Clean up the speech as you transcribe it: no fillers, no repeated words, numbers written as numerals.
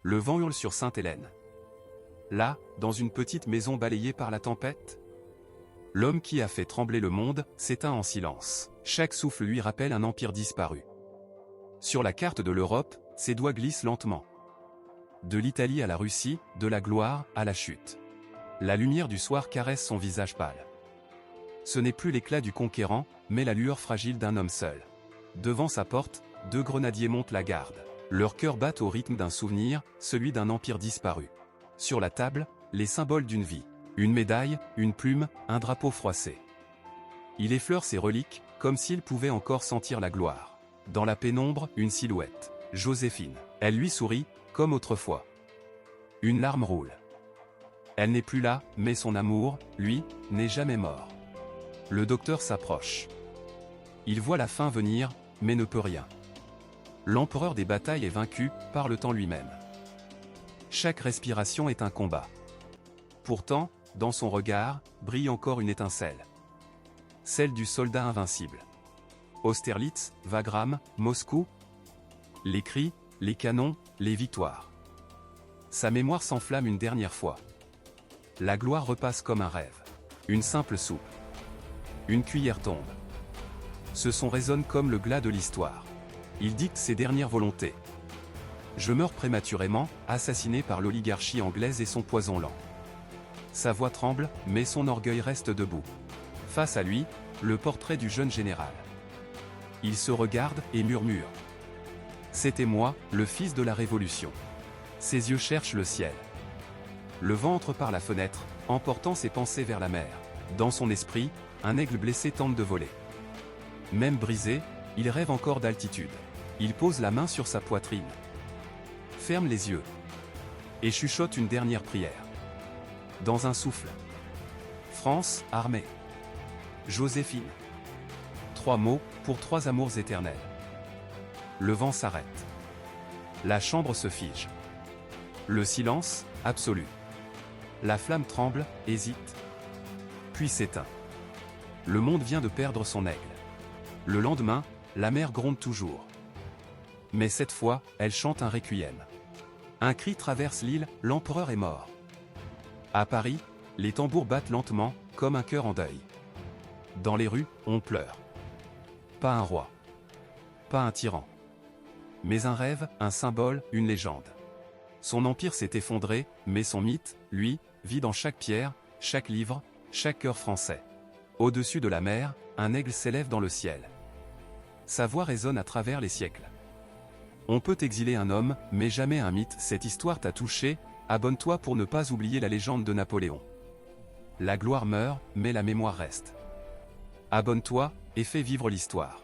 le vent hurle sur Sainte-Hélène. Là, dans une petite maison balayée par la tempête, l'homme qui a fait trembler le monde s'éteint en silence. Chaque souffle lui rappelle un empire disparu. Sur la carte de l'Europe, ses doigts glissent lentement. De l'Italie à la Russie, de la gloire à la chute. La lumière du soir caresse son visage pâle. Ce n'est plus l'éclat du conquérant, mais la lueur fragile d'un homme seul. Devant sa porte, 2 grenadiers montent la garde. Leurs cœurs battent au rythme d'un souvenir, celui d'un empire disparu. Sur la table, les symboles d'une vie. Une médaille, une plume, un drapeau froissé. Il effleure ses reliques, comme s'il pouvait encore sentir la gloire. Dans la pénombre, une silhouette. Joséphine. Elle lui sourit, comme autrefois. Une larme roule. Elle n'est plus là, mais son amour, lui, n'est jamais mort. Le docteur s'approche. Il voit la fin venir, mais ne peut rien. L'empereur des batailles est vaincu, par le temps lui-même. Chaque respiration est un combat. Pourtant, dans son regard, brille encore une étincelle. Celle du soldat invincible. Austerlitz, Wagram, Moscou. Les cris, les canons, les victoires. Sa mémoire s'enflamme une dernière fois. La gloire repasse comme un rêve. Une simple soupe. Une cuillère tombe. Ce son résonne comme le glas de l'histoire. Il dicte ses dernières volontés. Je meurs prématurément, assassiné par l'oligarchie anglaise et son poison lent. Sa voix tremble, mais son orgueil reste debout. Face à lui, le portrait du jeune général. Il se regarde et murmure. C'était moi, le fils de la Révolution. Ses yeux cherchent le ciel. Le vent entre par la fenêtre, emportant ses pensées vers la mer. Dans son esprit, un aigle blessé tente de voler. Même brisé, il rêve encore d'altitude. Il pose la main sur sa poitrine. Ferme les yeux. Et chuchote une dernière prière. Dans un souffle. France, armée. Joséphine. 3 mots, pour 3 amours éternels. Le vent s'arrête. La chambre se fige. Le silence, absolu. La flamme tremble, hésite. Puis s'éteint. Le monde vient de perdre son aigle. Le lendemain, la mer gronde toujours. Mais cette fois, elle chante un requiem. Un cri traverse l'île, l'empereur est mort. À Paris, les tambours battent lentement, comme un cœur en deuil. Dans les rues, on pleure. Pas un roi. Pas un tyran. Mais un rêve, un symbole, une légende. Son empire s'est effondré, mais son mythe, lui, vit dans chaque pierre, chaque livre, chaque cœur français. Au-dessus de la mer, un aigle s'élève dans le ciel. Sa voix résonne à travers les siècles. On peut exiler un homme, mais jamais un mythe. Cette histoire t'a touché, abonne-toi pour ne pas oublier la légende de Napoléon. La gloire meurt, mais la mémoire reste. Abonne-toi, et fais vivre l'histoire.